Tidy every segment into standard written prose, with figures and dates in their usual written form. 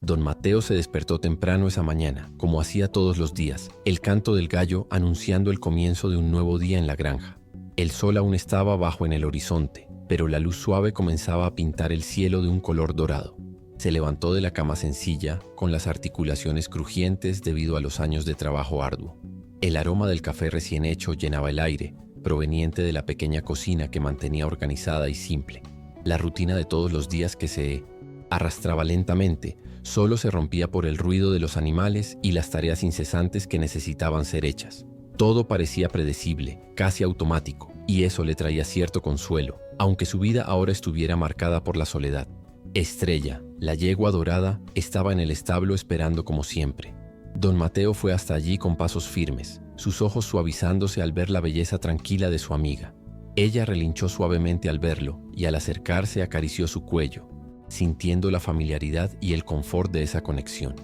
Don Mateo se despertó temprano esa mañana, como hacía todos los días, el canto del gallo anunciando el comienzo de un nuevo día en la granja. El sol aún estaba bajo en el horizonte, pero la luz suave comenzaba a pintar el cielo de un color dorado. Se levantó de la cama sencilla, con las articulaciones crujientes debido a los años de trabajo arduo. El aroma del café recién hecho llenaba el aire, proveniente de la pequeña cocina que mantenía organizada y simple. La rutina de todos los días que se arrastraba lentamente, solo se rompía por el ruido de los animales y las tareas incesantes que necesitaban ser hechas. Todo parecía predecible, casi automático, y eso le traía cierto consuelo, aunque su vida ahora estuviera marcada por la soledad. Estrella, la yegua dorada, estaba en el establo esperando como siempre. Don Mateo fue hasta allí con pasos firmes, sus ojos suavizándose al ver la belleza tranquila de su amiga. Ella relinchó suavemente al verlo y al acercarse acarició su cuello, sintiendo la familiaridad y el confort de esa conexión.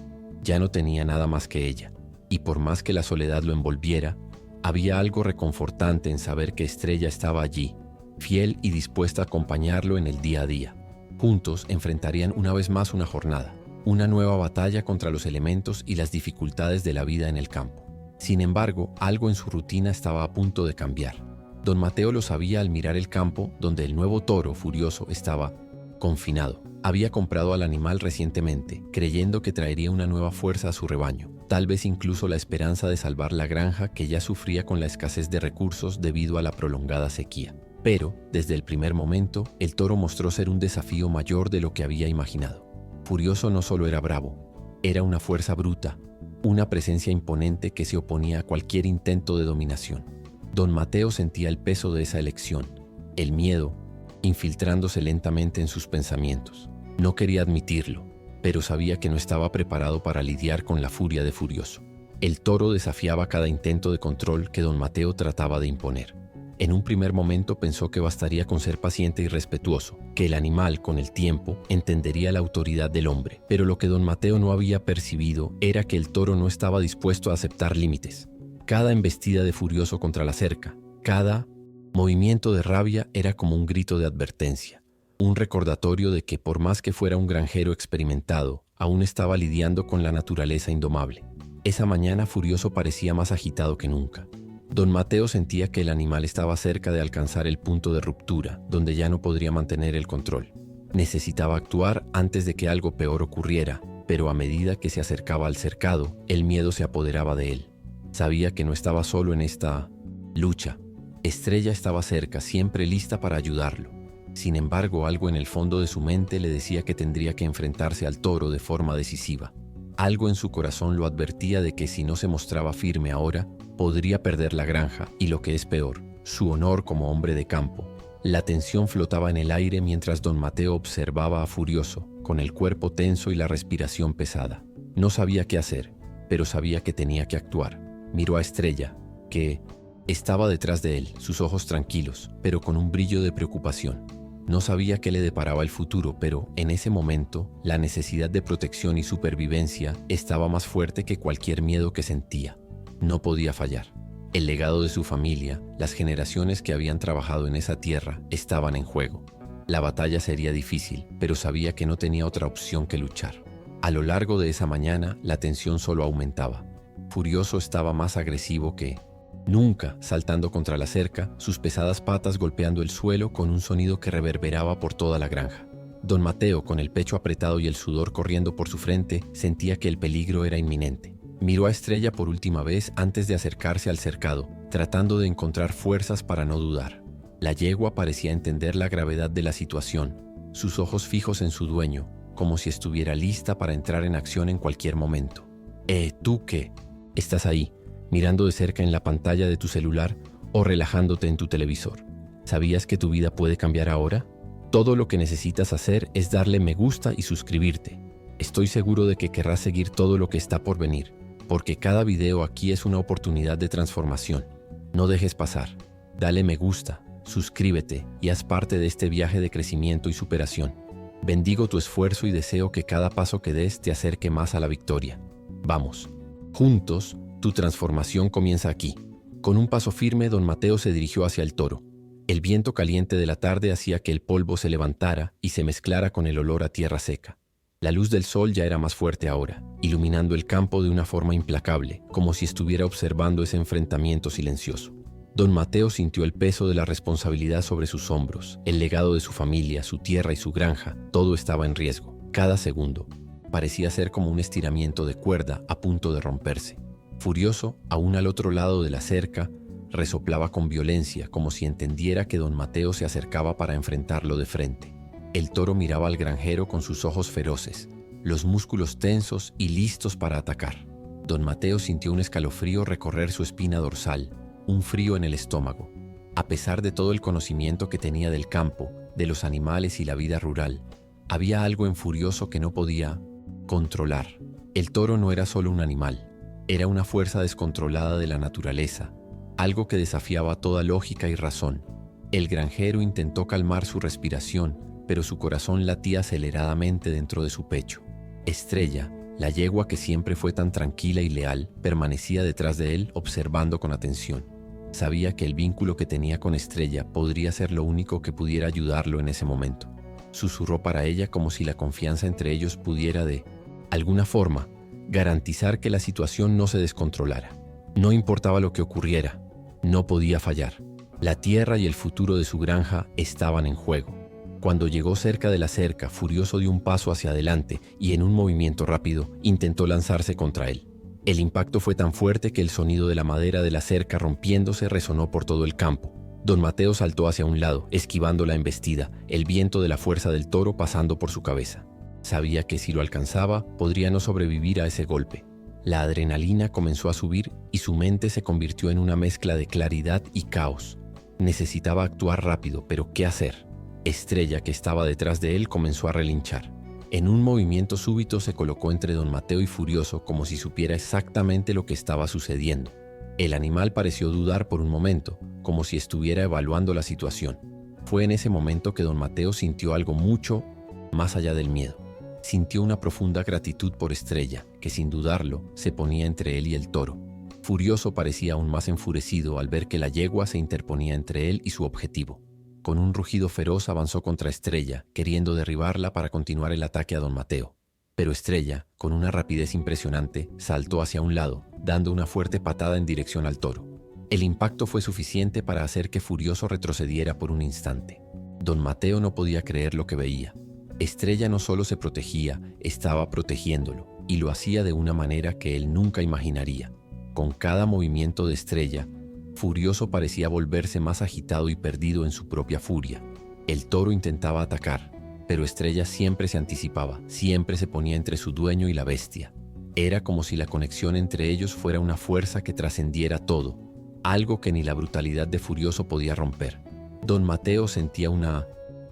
Ya no tenía nada más que ella, y por más que la soledad lo envolviera, había algo reconfortante en saber que Estrella estaba allí, fiel y dispuesta a acompañarlo en el día a día. Juntos enfrentarían una vez más una jornada, una nueva batalla contra los elementos y las dificultades de la vida en el campo. Sin embargo, algo en su rutina estaba a punto de cambiar. Don Mateo lo sabía al mirar el campo donde el nuevo toro furioso estaba confinado. Había comprado al animal recientemente, creyendo que traería una nueva fuerza a su rebaño, tal vez incluso la esperanza de salvar la granja que ya sufría con la escasez de recursos debido a la prolongada sequía. Pero, desde el primer momento, el toro mostró ser un desafío mayor de lo que había imaginado. Furioso no solo era bravo, era una fuerza bruta, una presencia imponente que se oponía a cualquier intento de dominación. Don Mateo sentía el peso de esa elección, el miedo, infiltrándose lentamente en sus pensamientos. No quería admitirlo, pero sabía que no estaba preparado para lidiar con la furia de Furioso. El toro desafiaba cada intento de control que don Mateo trataba de imponer. En un primer momento pensó que bastaría con ser paciente y respetuoso, que el animal, con el tiempo, entendería la autoridad del hombre. Pero lo que don Mateo no había percibido era que el toro no estaba dispuesto a aceptar límites. Cada embestida de Furioso contra la cerca, cada movimiento de rabia era como un grito de advertencia, un recordatorio de que por más que fuera un granjero experimentado, aún estaba lidiando con la naturaleza indomable. Esa mañana Furioso parecía más agitado que nunca. Don Mateo sentía que el animal estaba cerca de alcanzar el punto de ruptura, donde ya no podría mantener el control. Necesitaba actuar antes de que algo peor ocurriera, pero a medida que se acercaba al cercado, el miedo se apoderaba de él. Sabía que no estaba solo en esta lucha. Estrella estaba cerca, siempre lista para ayudarlo. Sin embargo, algo en el fondo de su mente le decía que tendría que enfrentarse al toro de forma decisiva. Algo en su corazón lo advertía de que si no se mostraba firme ahora, podría perder la granja y, lo que es peor, su honor como hombre de campo. La tensión flotaba en el aire mientras don Mateo observaba a Furioso, con el cuerpo tenso y la respiración pesada. No sabía qué hacer, pero sabía que tenía que actuar. Miró a Estrella, que estaba detrás de él, sus ojos tranquilos, pero con un brillo de preocupación. No sabía qué le deparaba el futuro, pero en ese momento, la necesidad de protección y supervivencia estaba más fuerte que cualquier miedo que sentía. No podía fallar. El legado de su familia, las generaciones que habían trabajado en esa tierra, estaban en juego. La batalla sería difícil, pero sabía que no tenía otra opción que luchar. A lo largo de esa mañana, la tensión solo aumentaba. Furioso estaba más agresivo que nunca, saltando contra la cerca, sus pesadas patas golpeando el suelo con un sonido que reverberaba por toda la granja. Don Mateo, con el pecho apretado y el sudor corriendo por su frente, sentía que el peligro era inminente. Miró a Estrella por última vez antes de acercarse al cercado, tratando de encontrar fuerzas para no dudar. La yegua parecía entender la gravedad de la situación, sus ojos fijos en su dueño, como si estuviera lista para entrar en acción en cualquier momento. ¿Tú qué? ¿Estás ahí, mirando de cerca en la pantalla de tu celular o relajándote en tu televisor? ¿Sabías que tu vida puede cambiar ahora? Todo lo que necesitas hacer es darle me gusta y suscribirte. Estoy seguro de que querrás seguir todo lo que está por venir, porque cada video aquí es una oportunidad de transformación. No dejes pasar. Dale me gusta, suscríbete y haz parte de este viaje de crecimiento y superación. Bendigo tu esfuerzo y deseo que cada paso que des te acerque más a la victoria. Vamos. Juntos, tu transformación comienza aquí. Con un paso firme, don Mateo se dirigió hacia el toro. El viento caliente de la tarde hacía que el polvo se levantara y se mezclara con el olor a tierra seca. La luz del sol ya era más fuerte ahora, iluminando el campo de una forma implacable, como si estuviera observando ese enfrentamiento silencioso. Don Mateo sintió el peso de la responsabilidad sobre sus hombros. El legado de su familia, su tierra y su granja, todo estaba en riesgo. Cada segundo parecía ser como un estiramiento de cuerda a punto de romperse. Furioso, aún al otro lado de la cerca, resoplaba con violencia, como si entendiera que don Mateo se acercaba para enfrentarlo de frente. El toro miraba al granjero con sus ojos feroces, los músculos tensos y listos para atacar. Don Mateo sintió un escalofrío recorrer su espina dorsal, un frío en el estómago. A pesar de todo el conocimiento que tenía del campo, de los animales y la vida rural, había algo en Furioso que no podía controlar. El toro no era solo un animal, era una fuerza descontrolada de la naturaleza, algo que desafiaba toda lógica y razón. El granjero intentó calmar su respiración, pero su corazón latía aceleradamente dentro de su pecho. Estrella, la yegua que siempre fue tan tranquila y leal, permanecía detrás de él observando con atención. Sabía que el vínculo que tenía con Estrella podría ser lo único que pudiera ayudarlo en ese momento. Susurró para ella como si la confianza entre ellos pudiera de alguna forma garantizar que la situación no se descontrolara. No importaba lo que ocurriera, no podía fallar. La tierra y el futuro de su granja estaban en juego. Cuando llegó cerca de la cerca, Furioso dio un paso hacia adelante y en un movimiento rápido intentó lanzarse contra él. El impacto fue tan fuerte que el sonido de la madera de la cerca rompiéndose resonó por todo el campo. Don Mateo saltó hacia un lado, esquivando la embestida, el viento de la fuerza del toro pasando por su cabeza. Sabía que si lo alcanzaba, podría no sobrevivir a ese golpe. La adrenalina comenzó a subir y su mente se convirtió en una mezcla de claridad y caos. Necesitaba actuar rápido, pero ¿qué hacer? Estrella, que estaba detrás de él, comenzó a relinchar. En un movimiento súbito se colocó entre don Mateo y Furioso como si supiera exactamente lo que estaba sucediendo. El animal pareció dudar por un momento, como si estuviera evaluando la situación. Fue en ese momento que don Mateo sintió algo mucho más allá del miedo. Sintió una profunda gratitud por Estrella, que sin dudarlo se ponía entre él y el toro. Furioso parecía aún más enfurecido al ver que la yegua se interponía entre él y su objetivo. Con un rugido feroz avanzó contra Estrella, queriendo derribarla para continuar el ataque a don Mateo. Pero Estrella, con una rapidez impresionante, saltó hacia un lado, dando una fuerte patada en dirección al toro. El impacto fue suficiente para hacer que Furioso retrocediera por un instante. Don Mateo no podía creer lo que veía. Estrella no solo se protegía, estaba protegiéndolo, y lo hacía de una manera que él nunca imaginaría. Con cada movimiento de Estrella, Furioso parecía volverse más agitado y perdido en su propia furia. El toro intentaba atacar, pero Estrella siempre se anticipaba, siempre se ponía entre su dueño y la bestia. Era como si la conexión entre ellos fuera una fuerza que trascendiera todo, algo que ni la brutalidad de Furioso podía romper. Don Mateo sentía una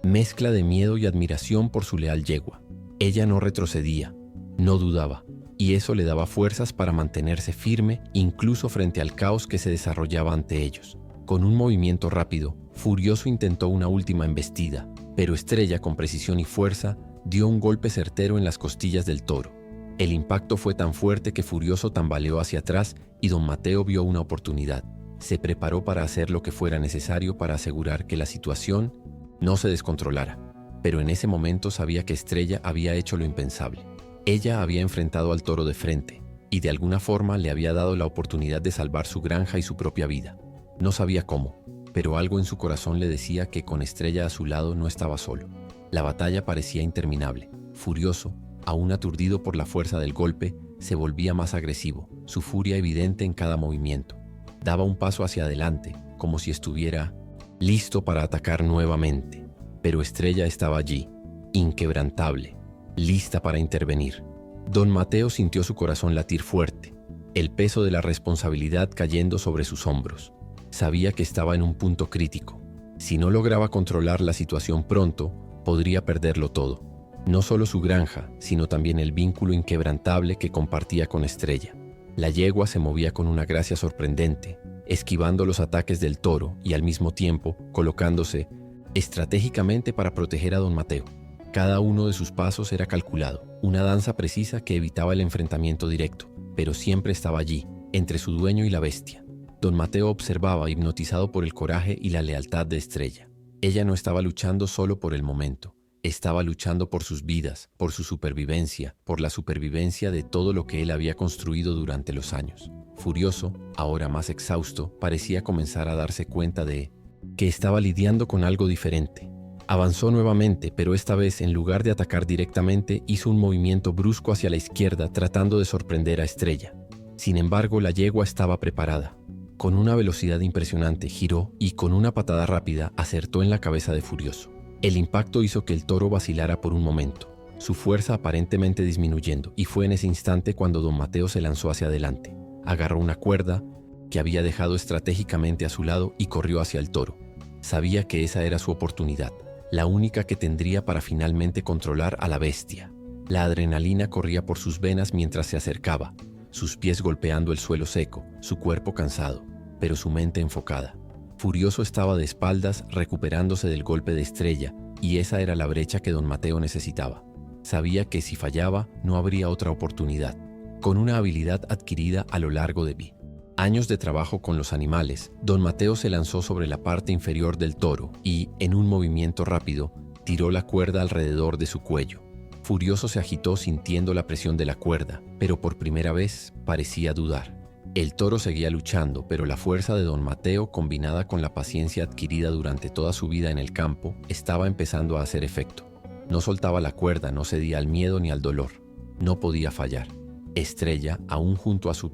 mezcla de miedo y admiración por su leal yegua. Ella no retrocedía, no dudaba, y eso le daba fuerzas para mantenerse firme incluso frente al caos que se desarrollaba ante ellos. Con un movimiento rápido, Furioso intentó una última embestida, pero Estrella, con precisión y fuerza, dio un golpe certero en las costillas del toro. El impacto fue tan fuerte que Furioso tambaleó hacia atrás y don Mateo vio una oportunidad. Se preparó para hacer lo que fuera necesario para asegurar que la situación no se descontrolara. Pero en ese momento sabía que Estrella había hecho lo impensable. Ella había enfrentado al toro de frente y de alguna forma le había dado la oportunidad de salvar su granja y su propia vida. No sabía cómo, pero algo en su corazón le decía que con Estrella a su lado no estaba solo. La batalla parecía interminable. Furioso, aún aturdido por la fuerza del golpe, se volvía más agresivo, su furia evidente en cada movimiento. Daba un paso hacia adelante, como si estuviera listo para atacar nuevamente. Pero Estrella estaba allí, inquebrantable, lista para intervenir. Don Mateo sintió su corazón latir fuerte, el peso de la responsabilidad cayendo sobre sus hombros. Sabía que estaba en un punto crítico. Si no lograba controlar la situación pronto, podría perderlo todo. No solo su granja, sino también el vínculo inquebrantable que compartía con Estrella. La yegua se movía con una gracia sorprendente, esquivando los ataques del toro y al mismo tiempo colocándose estratégicamente para proteger a don Mateo. Cada uno de sus pasos era calculado, una danza precisa que evitaba el enfrentamiento directo, pero siempre estaba allí, entre su dueño y la bestia. Don Mateo observaba, hipnotizado por el coraje y la lealtad de Estrella. Ella no estaba luchando solo por el momento, Estaba luchando por sus vidas, por su supervivencia, por la supervivencia de todo lo que él había construido durante los años. Furioso, ahora más exhausto, parecía comenzar a darse cuenta de que estaba lidiando con algo diferente. Avanzó nuevamente, pero esta vez, en lugar de atacar directamente, hizo un movimiento brusco hacia la izquierda tratando de sorprender a Estrella. Sin embargo, la yegua estaba preparada. Con una velocidad impresionante, giró y con una patada rápida acertó en la cabeza de Furioso. El impacto hizo que el toro vacilara por un momento, su fuerza aparentemente disminuyendo, y fue en ese instante cuando don Mateo se lanzó hacia adelante. Agarró una cuerda que había dejado estratégicamente a su lado y corrió hacia el toro. Sabía que esa era su oportunidad, la única que tendría para finalmente controlar a la bestia. La adrenalina corría por sus venas mientras se acercaba, sus pies golpeando el suelo seco, su cuerpo cansado, pero su mente enfocada. Furioso estaba de espaldas recuperándose del golpe de Estrella, y esa era la brecha que don Mateo necesitaba. Sabía que si fallaba no habría otra oportunidad. Con una habilidad adquirida a lo largo de años de trabajo con los animales, don Mateo se lanzó sobre la parte inferior del toro y, en un movimiento rápido, tiró la cuerda alrededor de su cuello. Furioso se agitó sintiendo la presión de la cuerda, pero por primera vez parecía dudar. El toro seguía luchando, pero la fuerza de don Mateo, combinada con la paciencia adquirida durante toda su vida en el campo, estaba empezando a hacer efecto. No soltaba la cuerda, no cedía al miedo ni al dolor. No podía fallar. Estrella, aún junto a su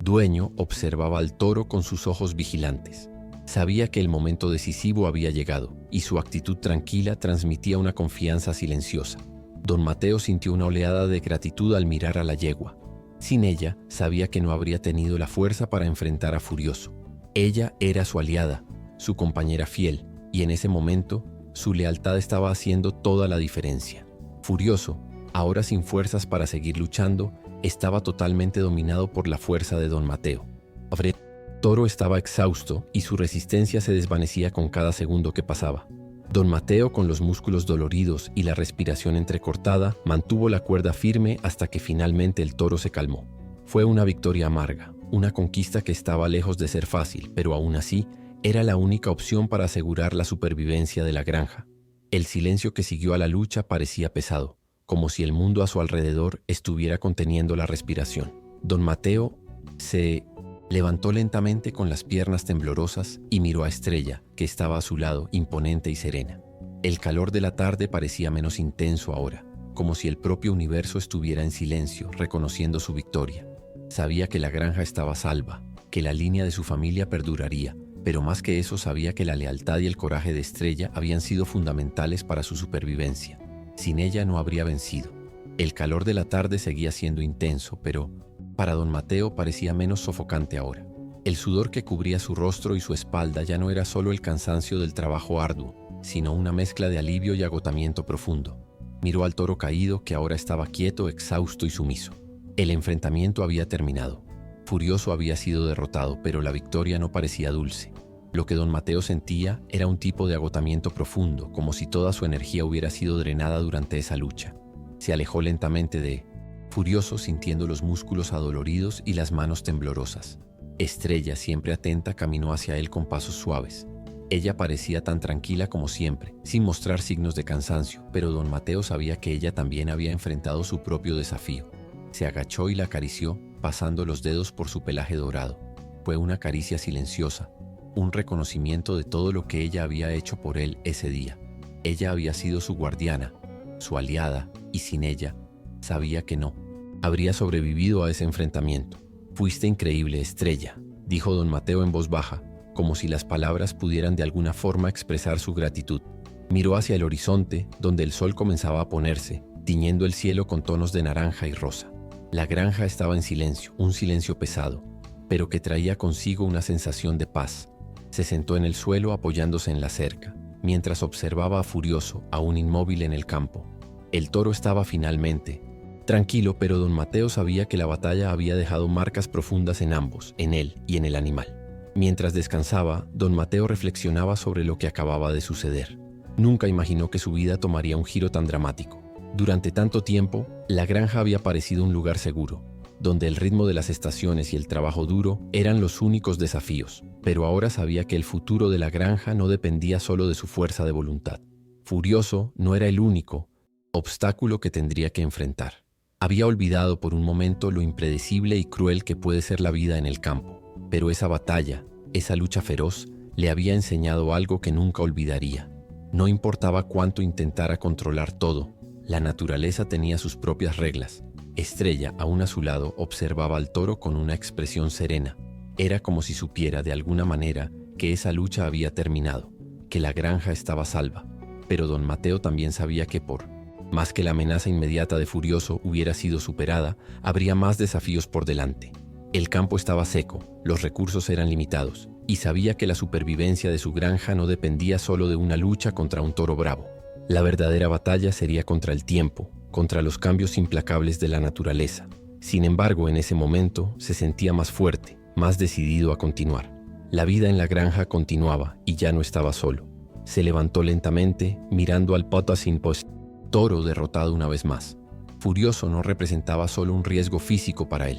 dueño, observaba al toro con sus ojos vigilantes. Sabía que el momento decisivo había llegado, y su actitud tranquila transmitía una confianza silenciosa. Don Mateo sintió una oleada de gratitud al mirar a la yegua. Sin ella, sabía que no habría tenido la fuerza para enfrentar a Furioso. Ella era su aliada, su compañera fiel, y en ese momento, su lealtad estaba haciendo toda la diferencia. Furioso, ahora sin fuerzas para seguir luchando, estaba totalmente dominado por la fuerza de don Mateo. El toro estaba exhausto y su resistencia se desvanecía con cada segundo que pasaba. Don Mateo, con los músculos doloridos y la respiración entrecortada, mantuvo la cuerda firme hasta que finalmente el toro se calmó. Fue una victoria amarga, una conquista que estaba lejos de ser fácil, pero aún así era la única opción para asegurar la supervivencia de la granja. El silencio que siguió a la lucha parecía pesado, como si el mundo a su alrededor estuviera conteniendo la respiración. Don Mateo se levantó lentamente con las piernas temblorosas y miró a Estrella, que estaba a su lado, imponente y serena. El calor de la tarde parecía menos intenso ahora, como si el propio universo estuviera en silencio, reconociendo su victoria. Sabía que la granja estaba salva, que la línea de su familia perduraría, pero más que eso sabía que la lealtad y el coraje de Estrella habían sido fundamentales para su supervivencia. Sin ella no habría vencido. El calor de la tarde seguía siendo intenso, pero para don Mateo parecía menos sofocante ahora. El sudor que cubría su rostro y su espalda ya no era solo el cansancio del trabajo arduo, sino una mezcla de alivio y agotamiento profundo. Miró al toro caído que ahora estaba quieto, exhausto y sumiso. El enfrentamiento había terminado. Furioso había sido derrotado, pero la victoria no parecía dulce. Lo que don Mateo sentía era un tipo de agotamiento profundo, como si toda su energía hubiera sido drenada durante esa lucha. Se alejó lentamente Furioso, sintiendo los músculos adoloridos y las manos temblorosas. Estrella, siempre atenta, caminó hacia él con pasos suaves. Ella parecía tan tranquila como siempre, sin mostrar signos de cansancio, pero don Mateo sabía que ella también había enfrentado su propio desafío. Se agachó y la acarició, pasando los dedos por su pelaje dorado. Fue una caricia silenciosa, un reconocimiento de todo lo que ella había hecho por él ese día. Ella había sido su guardiana, su aliada, y sin ella, sabía que no habría sobrevivido a ese enfrentamiento. «Fuiste increíble, Estrella», dijo don Mateo en voz baja, como si las palabras pudieran de alguna forma expresar su gratitud. Miró hacia el horizonte, donde el sol comenzaba a ponerse, tiñendo el cielo con tonos de naranja y rosa. La granja estaba en silencio, un silencio pesado, pero que traía consigo una sensación de paz. Se sentó en el suelo apoyándose en la cerca, mientras observaba a Furioso, aún inmóvil en el campo. El toro estaba finalmente tranquilo, pero don Mateo sabía que la batalla había dejado marcas profundas en ambos, en él y en el animal. Mientras descansaba, don Mateo reflexionaba sobre lo que acababa de suceder. Nunca imaginó que su vida tomaría un giro tan dramático. Durante tanto tiempo, la granja había parecido un lugar seguro, donde el ritmo de las estaciones y el trabajo duro eran los únicos desafíos, pero ahora sabía que el futuro de la granja no dependía solo de su fuerza de voluntad. Furioso no era el único obstáculo que tendría que enfrentar. Había olvidado por un momento lo impredecible y cruel que puede ser la vida en el campo, pero esa batalla, esa lucha feroz, le había enseñado algo que nunca olvidaría. No importaba cuánto intentara controlar todo, la naturaleza tenía sus propias reglas. Estrella, aún a su lado, observaba al toro con una expresión serena. Era como si supiera de alguna manera que esa lucha había terminado, que la granja estaba salva. Pero don Mateo también sabía que por más que la amenaza inmediata de Furioso hubiera sido superada, habría más desafíos por delante. El campo estaba seco, los recursos eran limitados, y sabía que la supervivencia de su granja no dependía solo de una lucha contra un toro bravo. La verdadera batalla sería contra el tiempo, contra los cambios implacables de la naturaleza. Sin embargo, en ese momento se sentía más fuerte, más decidido a continuar. La vida en la granja continuaba y ya no estaba solo. Se levantó lentamente, mirando al Potassium Post. Toro derrotado una vez más. Furioso no representaba solo un riesgo físico para él.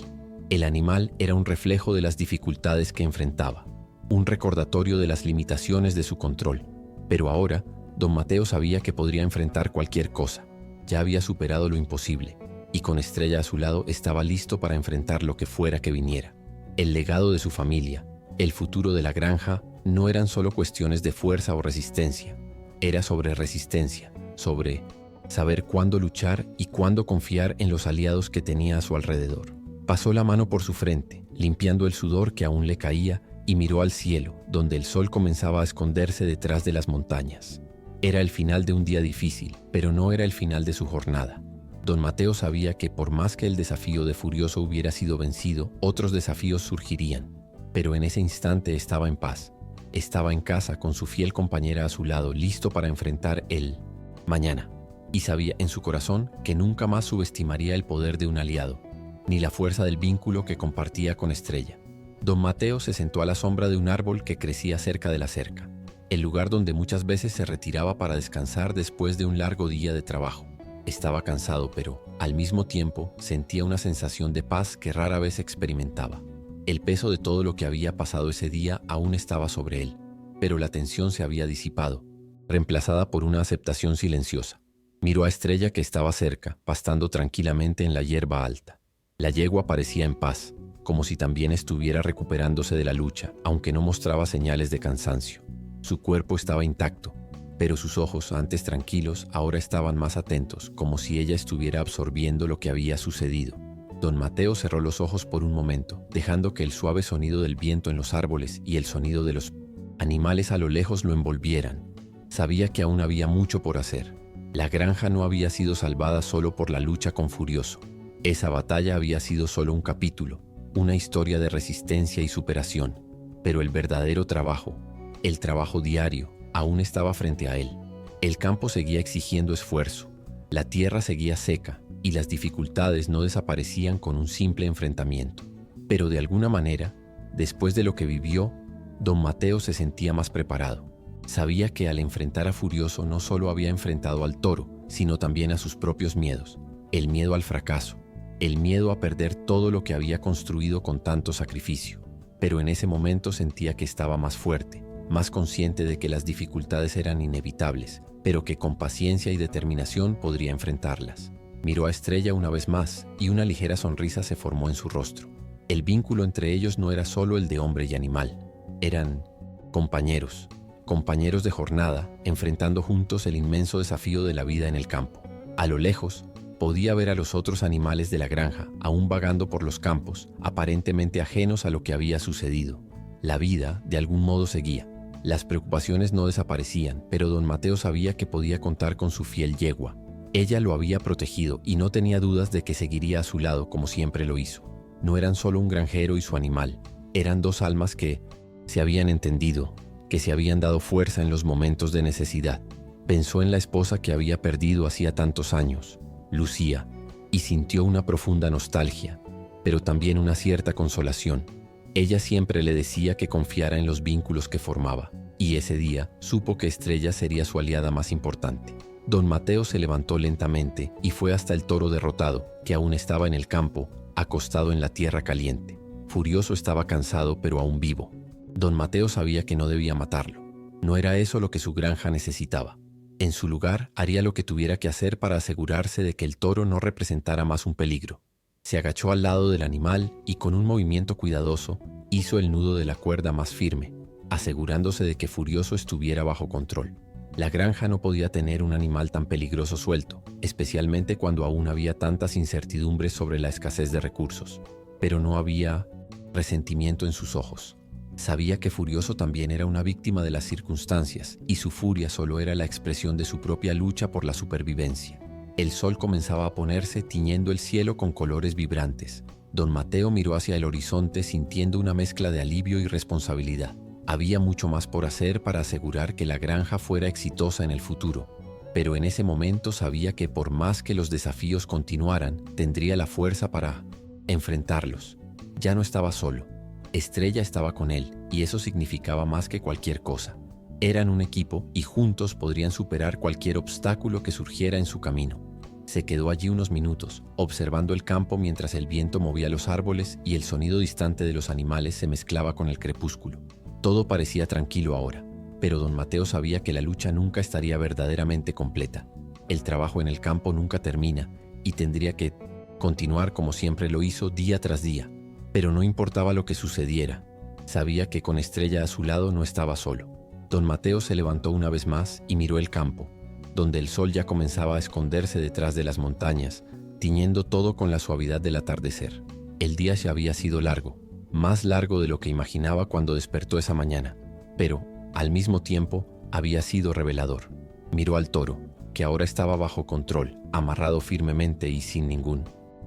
El animal era un reflejo de las dificultades que enfrentaba, un recordatorio de las limitaciones de su control. Pero ahora, don Mateo sabía que podría enfrentar cualquier cosa. Ya había superado lo imposible, y con Estrella a su lado estaba listo para enfrentar lo que fuera que viniera. El legado de su familia, el futuro de la granja, no eran solo cuestiones de fuerza o resistencia. Era sobre resistencia, sobre saber cuándo luchar y cuándo confiar en los aliados que tenía a su alrededor. Pasó la mano por su frente, limpiando el sudor que aún le caía, y miró al cielo, donde el sol comenzaba a esconderse detrás de las montañas. Era el final de un día difícil, pero no era el final de su jornada. Don Mateo sabía que por más que el desafío de Furioso hubiera sido vencido, otros desafíos surgirían. Pero en ese instante estaba en paz. Estaba en casa con su fiel compañera a su lado, listo para enfrentar el mañana. Y sabía en su corazón que nunca más subestimaría el poder de un aliado, ni la fuerza del vínculo que compartía con Estrella. Don Mateo se sentó a la sombra de un árbol que crecía cerca de la cerca, el lugar donde muchas veces se retiraba para descansar después de un largo día de trabajo. Estaba cansado, pero, al mismo tiempo, sentía una sensación de paz que rara vez experimentaba. El peso de todo lo que había pasado ese día aún estaba sobre él, pero la tensión se había disipado, reemplazada por una aceptación silenciosa. Miró a Estrella que estaba cerca, pastando tranquilamente en la hierba alta. La yegua parecía en paz, como si también estuviera recuperándose de la lucha, aunque no mostraba señales de cansancio. Su cuerpo estaba intacto, pero sus ojos, antes tranquilos, ahora estaban más atentos, como si ella estuviera absorbiendo lo que había sucedido. Don Mateo cerró los ojos por un momento, dejando que el suave sonido del viento en los árboles y el sonido de los animales a lo lejos lo envolvieran. Sabía que aún había mucho por hacer. La granja no había sido salvada solo por la lucha con Furioso. Esa batalla había sido solo un capítulo, una historia de resistencia y superación. Pero el verdadero trabajo, el trabajo diario, aún estaba frente a él. El campo seguía exigiendo esfuerzo, la tierra seguía seca y las dificultades no desaparecían con un simple enfrentamiento. Pero de alguna manera, después de lo que vivió, don Mateo se sentía más preparado. Sabía que al enfrentar a Furioso no solo había enfrentado al toro, sino también a sus propios miedos. El miedo al fracaso, el miedo a perder todo lo que había construido con tanto sacrificio. Pero en ese momento sentía que estaba más fuerte, más consciente de que las dificultades eran inevitables, pero que con paciencia y determinación podría enfrentarlas. Miró a Estrella una vez más y una ligera sonrisa se formó en su rostro. El vínculo entre ellos no era solo el de hombre y animal, eran compañeros de jornada, enfrentando juntos el inmenso desafío de la vida en el campo. A lo lejos, podía ver a los otros animales de la granja, aún vagando por los campos, aparentemente ajenos a lo que había sucedido. La vida, de algún modo, seguía. Las preocupaciones no desaparecían, pero don Mateo sabía que podía contar con su fiel yegua. Ella lo había protegido y no tenía dudas de que seguiría a su lado como siempre lo hizo. No eran solo un granjero y su animal, eran dos almas que se habían entendido, que se habían dado fuerza en los momentos de necesidad. Pensó en la esposa que había perdido hacía tantos años, Lucía, y sintió una profunda nostalgia, pero también una cierta consolación. Ella siempre le decía que confiara en los vínculos que formaba, y ese día supo que Estrella sería su aliada más importante. Don Mateo se levantó lentamente y fue hasta el toro derrotado, que aún estaba en el campo, acostado en la tierra caliente. Furioso estaba cansado pero aún vivo. Don Mateo sabía que no debía matarlo. No era eso lo que su granja necesitaba. En su lugar, haría lo que tuviera que hacer para asegurarse de que el toro no representara más un peligro. Se agachó al lado del animal y con un movimiento cuidadoso hizo el nudo de la cuerda más firme, asegurándose de que Furioso estuviera bajo control. La granja no podía tener un animal tan peligroso suelto, especialmente cuando aún había tantas incertidumbres sobre la escasez de recursos. Pero no había resentimiento en sus ojos. Sabía que Furioso también era una víctima de las circunstancias y su furia solo era la expresión de su propia lucha por la supervivencia. El sol comenzaba a ponerse, tiñendo el cielo con colores vibrantes. Don Mateo miró hacia el horizonte sintiendo una mezcla de alivio y responsabilidad. Había mucho más por hacer para asegurar que la granja fuera exitosa en el futuro, pero en ese momento sabía que por más que los desafíos continuaran, tendría la fuerza para enfrentarlos. Ya no estaba solo. Estrella estaba con él, y eso significaba más que cualquier cosa. Eran un equipo y juntos podrían superar cualquier obstáculo que surgiera en su camino. Se quedó allí unos minutos, observando el campo mientras el viento movía los árboles y el sonido distante de los animales se mezclaba con el crepúsculo. Todo parecía tranquilo ahora, pero don Mateo sabía que la lucha nunca estaría verdaderamente completa. El trabajo en el campo nunca termina y tendría que continuar como siempre lo hizo día tras día. Pero no importaba lo que sucediera, sabía que con Estrella a su lado no estaba solo. Don Mateo se levantó una vez más y miró el campo, donde el sol ya comenzaba a esconderse detrás de las montañas, tiñendo todo con la suavidad del atardecer. El día ya había sido largo, más largo de lo que imaginaba cuando despertó esa mañana, pero, al mismo tiempo, había sido revelador. Miró al toro, que ahora estaba bajo control, amarrado firmemente y sin ningún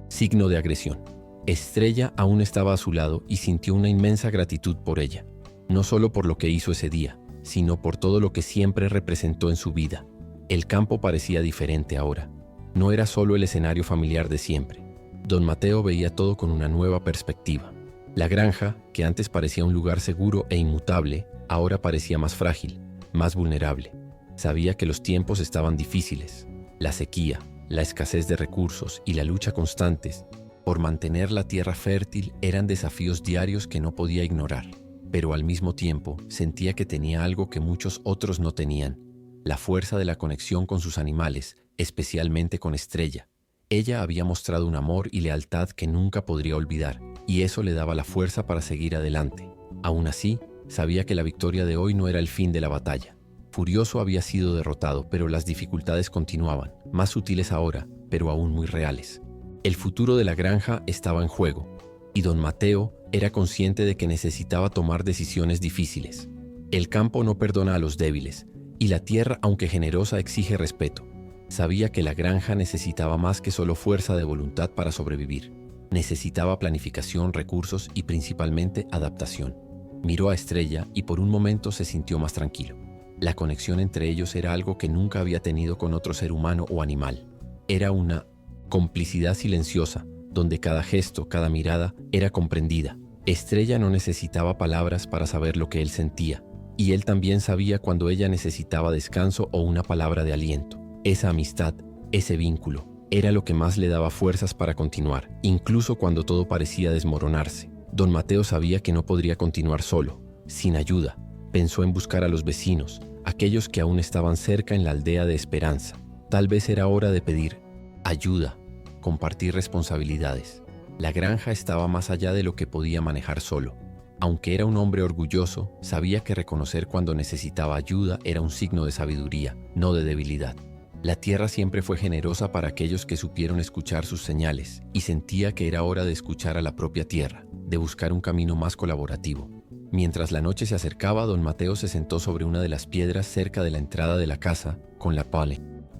signo de agresión. Estrella aún estaba a su lado y sintió una inmensa gratitud por ella, no solo por lo que hizo ese día, sino por todo lo que siempre representó en su vida. El campo parecía diferente ahora. No era solo el escenario familiar de siempre. Don Mateo veía todo con una nueva perspectiva. La granja, que antes parecía un lugar seguro e inmutable, ahora parecía más frágil, más vulnerable. Sabía que los tiempos estaban difíciles. La sequía, la escasez de recursos y la lucha constantes por mantener la tierra fértil eran desafíos diarios que no podía ignorar. Pero al mismo tiempo sentía que tenía algo que muchos otros no tenían: la fuerza de la conexión con sus animales, especialmente con Estrella. Ella había mostrado un amor y lealtad que nunca podría olvidar, y eso le daba la fuerza para seguir adelante. Aún así, sabía que la victoria de hoy no era el fin de la batalla. Furioso había sido derrotado, pero las dificultades continuaban, más sutiles ahora, pero aún muy reales. El futuro de la granja estaba en juego, y don Mateo era consciente de que necesitaba tomar decisiones difíciles. El campo no perdona a los débiles, y la tierra, aunque generosa, exige respeto. Sabía que la granja necesitaba más que solo fuerza de voluntad para sobrevivir. Necesitaba planificación, recursos y principalmente adaptación. Miró a Estrella y por un momento se sintió más tranquilo. La conexión entre ellos era algo que nunca había tenido con otro ser humano o animal. Era una complicidad silenciosa, donde cada gesto, cada mirada era comprendida. Estrella no necesitaba palabras para saber lo que él sentía, y él también sabía cuando ella necesitaba descanso o una palabra de aliento. Esa amistad, ese vínculo, era lo que más le daba fuerzas para continuar, incluso cuando todo parecía desmoronarse. Don Mateo sabía que no podría continuar solo, sin ayuda. Pensó en buscar a los vecinos, aquellos que aún estaban cerca en la aldea de Esperanza. Tal vez era hora de pedir ayuda, compartir responsabilidades. La granja estaba más allá de lo que podía manejar solo. Aunque era un hombre orgulloso, sabía que reconocer cuando necesitaba ayuda era un signo de sabiduría, no de debilidad. La tierra siempre fue generosa para aquellos que supieron escuchar sus señales, y sentía que era hora de escuchar a la propia tierra, de buscar un camino más colaborativo. Mientras la noche se acercaba, don Mateo se sentó sobre una de las piedras cerca de la entrada de la casa, con la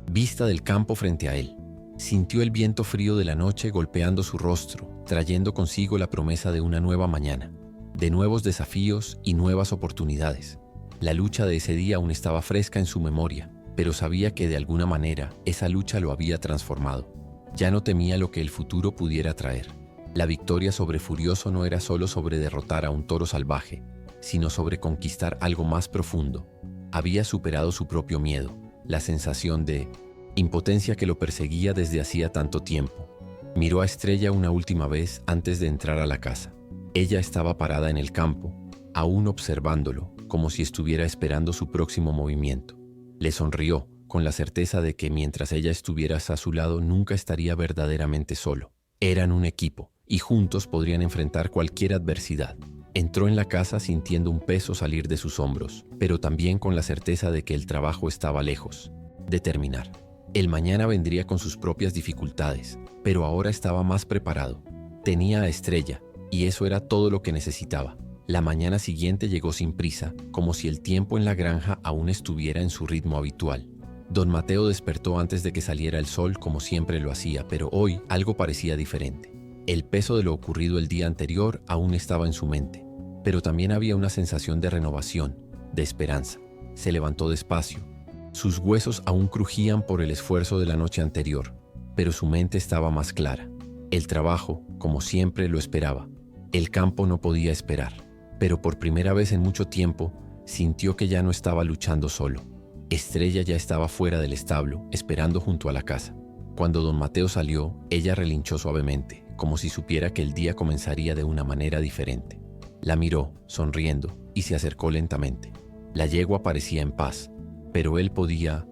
vista del campo frente a él. Sintió el viento frío de la noche golpeando su rostro, trayendo consigo la promesa de una nueva mañana, de nuevos desafíos y nuevas oportunidades. La lucha de ese día aún estaba fresca en su memoria, pero sabía que de alguna manera esa lucha lo había transformado. Ya no temía lo que el futuro pudiera traer. La victoria sobre Furioso no era solo sobre derrotar a un toro salvaje, sino sobre conquistar algo más profundo. Había superado su propio miedo, la sensación de impotencia que lo perseguía desde hacía tanto tiempo. Miró a Estrella una última vez antes de entrar a la casa. Ella estaba parada en el campo, aún observándolo, como si estuviera esperando su próximo movimiento. Le sonrió, con la certeza de que mientras ella estuviera a su lado nunca estaría verdaderamente solo. Eran un equipo y juntos podrían enfrentar cualquier adversidad. Entró en la casa sintiendo un peso salir de sus hombros, pero también con la certeza de que el trabajo estaba lejos de terminar. El mañana vendría con sus propias dificultades, pero ahora estaba más preparado. Tenía a Estrella, y eso era todo lo que necesitaba. La mañana siguiente llegó sin prisa, como si el tiempo en la granja aún estuviera en su ritmo habitual. Don Mateo despertó antes de que saliera el sol como siempre lo hacía, pero hoy algo parecía diferente. El peso de lo ocurrido el día anterior aún estaba en su mente, pero también había una sensación de renovación, de esperanza. Se levantó despacio. Sus huesos aún crujían por el esfuerzo de la noche anterior, pero su mente estaba más clara. El trabajo, como siempre, lo esperaba. El campo no podía esperar, pero por primera vez en mucho tiempo sintió que ya no estaba luchando solo. Estrella ya estaba fuera del establo, esperando junto a la casa. Cuando don Mateo salió, ella relinchó suavemente, como si supiera que el día comenzaría de una manera diferente. La miró, sonriendo, y se acercó lentamente. La yegua parecía en paz, pero él podía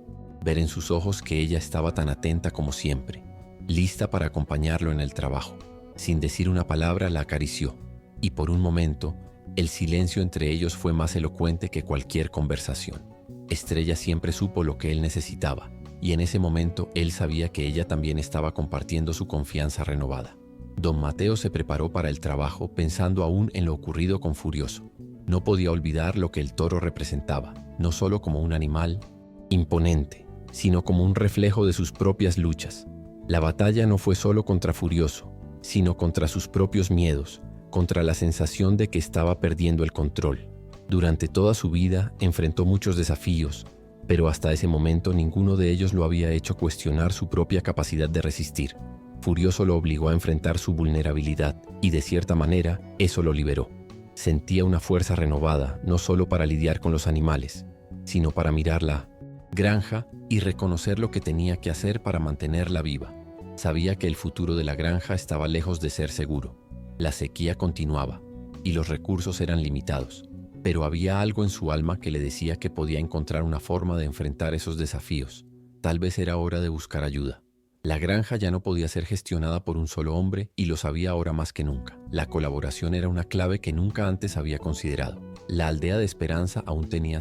ver en sus ojos que ella estaba tan atenta como siempre, lista para acompañarlo en el trabajo. Sin decir una palabra, la acarició, y por un momento, el silencio entre ellos fue más elocuente que cualquier conversación. Estrella siempre supo lo que él necesitaba, y en ese momento él sabía que ella también estaba compartiendo su confianza renovada. Don Mateo se preparó para el trabajo pensando aún en lo ocurrido con Furioso. No podía olvidar lo que el toro representaba, no solo como un animal imponente, sino como un reflejo de sus propias luchas. La batalla no fue solo contra Furioso, sino contra sus propios miedos, contra la sensación de que estaba perdiendo el control. Durante toda su vida enfrentó muchos desafíos, pero hasta ese momento ninguno de ellos lo había hecho cuestionar su propia capacidad de resistir. Furioso lo obligó a enfrentar su vulnerabilidad y de cierta manera eso lo liberó. Sentía una fuerza renovada, no solo para lidiar con los animales, sino para mirar la granja y reconocer lo que tenía que hacer para mantenerla viva. Sabía que el futuro de la granja estaba lejos de ser seguro. La sequía continuaba y los recursos eran limitados, pero había algo en su alma que le decía que podía encontrar una forma de enfrentar esos desafíos. Tal vez era hora de buscar ayuda. La granja ya no podía ser gestionada por un solo hombre y lo sabía ahora más que nunca. La colaboración era una clave que nunca antes había considerado. La aldea de Esperanza aún tenía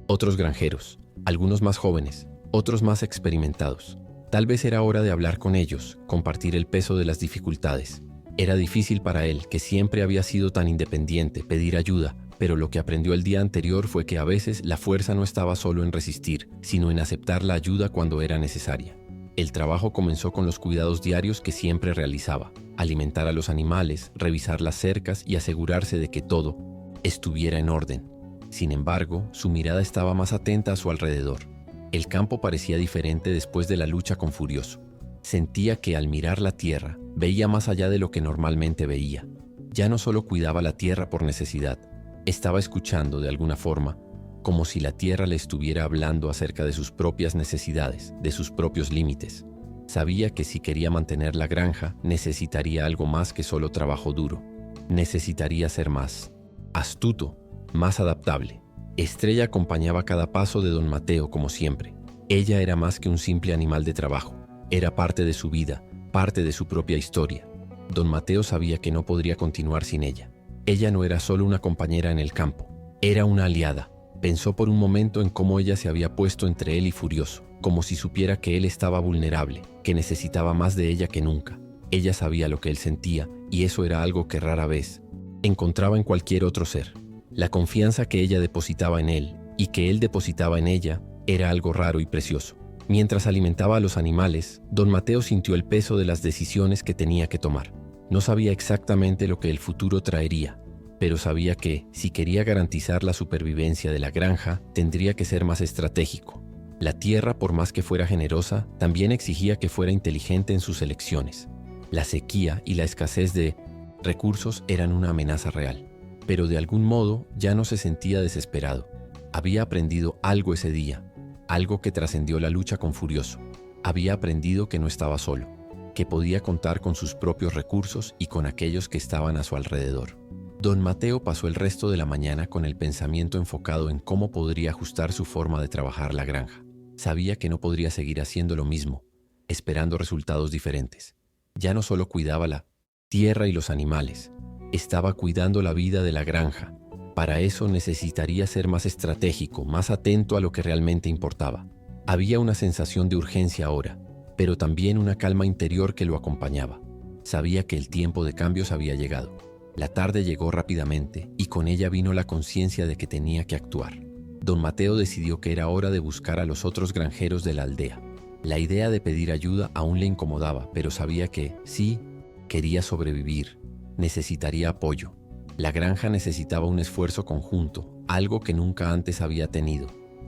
otros granjeros, algunos más jóvenes, otros más experimentados. Tal vez era hora de hablar con ellos, compartir el peso de las dificultades. Era difícil para él, que siempre había sido tan independiente, pedir ayuda, pero lo que aprendió el día anterior fue que a veces la fuerza no estaba solo en resistir, sino en aceptar la ayuda cuando era necesaria. El trabajo comenzó con los cuidados diarios que siempre realizaba: alimentar a los animales, revisar las cercas y asegurarse de que todo estuviera en orden. Sin embargo, su mirada estaba más atenta a su alrededor. El campo parecía diferente después de la lucha con Furioso. Sentía que al mirar la tierra, veía más allá de lo que normalmente veía. Ya no solo cuidaba la tierra por necesidad, estaba escuchando de alguna forma, como si la tierra le estuviera hablando acerca de sus propias necesidades, de sus propios límites. Sabía que si quería mantener la granja, necesitaría algo más que solo trabajo duro. Necesitaría ser más astuto, más adaptable. Estrella acompañaba cada paso de don Mateo como siempre. Ella era más que un simple animal de trabajo. Era parte de su vida, parte de su propia historia. Don Mateo sabía que no podría continuar sin ella. Ella no era solo una compañera en el campo, era una aliada. Pensó por un momento en cómo ella se había puesto entre él y Furioso, como si supiera que él estaba vulnerable, que necesitaba más de ella que nunca. Ella sabía lo que él sentía, y eso era algo que rara vez encontraba en cualquier otro ser. La confianza que ella depositaba en él, y que él depositaba en ella, era algo raro y precioso. Mientras alimentaba a los animales, don Mateo sintió el peso de las decisiones que tenía que tomar. No sabía exactamente lo que el futuro traería, pero sabía que, si quería garantizar la supervivencia de la granja, tendría que ser más estratégico. La tierra, por más que fuera generosa, también exigía que fuera inteligente en sus elecciones. La sequía y la escasez de recursos eran una amenaza real, pero de algún modo ya no se sentía desesperado. Había aprendido algo ese día, algo que trascendió la lucha con Furioso. Había aprendido que no estaba solo, que podía contar con sus propios recursos y con aquellos que estaban a su alrededor. Don Mateo pasó el resto de la mañana con el pensamiento enfocado en cómo podría ajustar su forma de trabajar la granja. Sabía que no podría seguir haciendo lo mismo, esperando resultados diferentes. Ya no solo cuidaba la tierra y los animales, estaba cuidando la vida de la granja. Para eso necesitaría ser más estratégico, más atento a lo que realmente importaba. Había una sensación de urgencia ahora, pero también una calma interior que lo acompañaba. Sabía que el tiempo de cambios había llegado. La tarde llegó rápidamente y con ella vino la conciencia de que tenía que actuar. Don Mateo decidió que era hora de buscar a los otros granjeros de la aldea. La idea de pedir ayuda aún le incomodaba, pero sabía que, sí, quería sobrevivir, necesitaría apoyo. La granja necesitaba un esfuerzo conjunto, algo que nunca antes había tenido.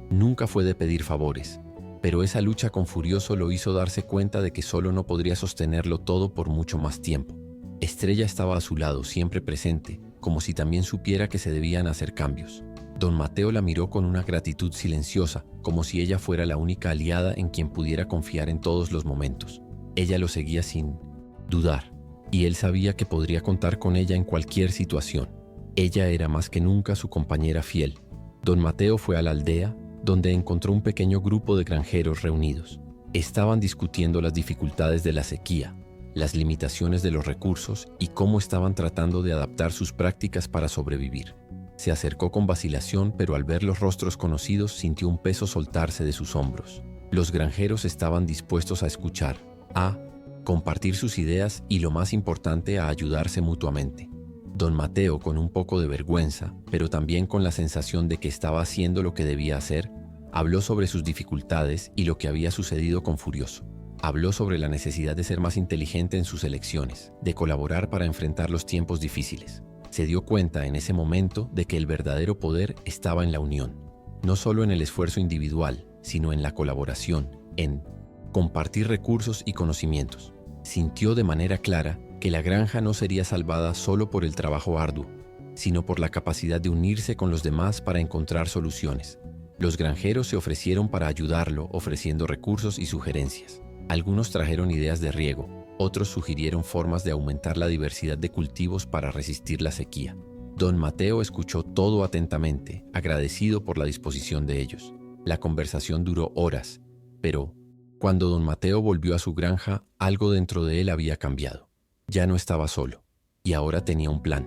Nunca fue de pedir favores, pero esa lucha con Furioso lo hizo darse cuenta de que solo no podría sostenerlo todo por mucho más tiempo. Estrella estaba a su lado, siempre presente, como si también supiera que se debían hacer cambios. Don Mateo la miró con una gratitud silenciosa, como si ella fuera la única aliada en quien pudiera confiar en todos los momentos. Ella lo seguía sin dudar, y él sabía que podría contar con ella en cualquier situación. Ella era más que nunca su compañera fiel. Don Mateo fue a la aldea, donde encontró un pequeño grupo de granjeros reunidos. Estaban discutiendo las dificultades de la sequía, las limitaciones de los recursos y cómo estaban tratando de adaptar sus prácticas para sobrevivir. Se acercó con vacilación, pero al ver los rostros conocidos sintió un peso soltarse de sus hombros. Los granjeros estaban dispuestos a escuchar, a compartir sus ideas y, lo más importante, a ayudarse mutuamente. Don Mateo, con un poco de vergüenza, pero también con la sensación de que estaba haciendo lo que debía hacer, habló sobre sus dificultades y lo que había sucedido con Furioso. Habló sobre la necesidad de ser más inteligente en sus elecciones, de colaborar para enfrentar los tiempos difíciles. Se dio cuenta en ese momento de que el verdadero poder estaba en la unión, no solo en el esfuerzo individual, sino en la colaboración, en compartir recursos y conocimientos. Sintió de manera clara que la granja no sería salvada solo por el trabajo arduo, sino por la capacidad de unirse con los demás para encontrar soluciones. Los granjeros se ofrecieron para ayudarlo, ofreciendo recursos y sugerencias. Algunos trajeron ideas de riego, otros sugirieron formas de aumentar la diversidad de cultivos para resistir la sequía. Don Mateo escuchó todo atentamente, agradecido por la disposición de ellos. La conversación duró horas, pero cuando don Mateo volvió a su granja, algo dentro de él había cambiado. Ya no estaba solo, y ahora tenía un plan.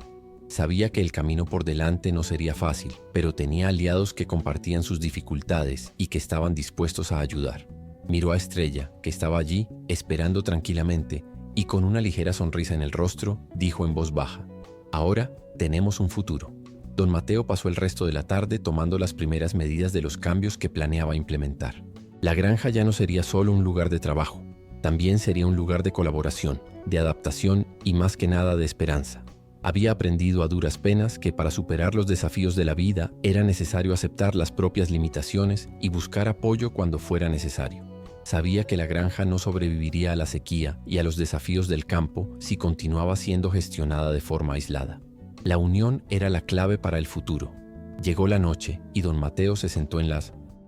Sabía que el camino por delante no sería fácil, pero tenía aliados que compartían sus dificultades y que estaban dispuestos a ayudar. Miró a Estrella, que estaba allí, esperando tranquilamente, y con una ligera sonrisa en el rostro, dijo en voz baja: «Ahora tenemos un futuro». Don Mateo pasó el resto de la tarde tomando las primeras medidas de los cambios que planeaba implementar. La granja ya no sería solo un lugar de trabajo, también sería un lugar de colaboración, de adaptación y más que nada de esperanza. Había aprendido a duras penas que para superar los desafíos de la vida era necesario aceptar las propias limitaciones y buscar apoyo cuando fuera necesario. Sabía que la granja no sobreviviría a la sequía y a los desafíos del campo si continuaba siendo gestionada de forma aislada. La unión era la clave para el futuro. Llegó la noche y don Mateo se sentó en la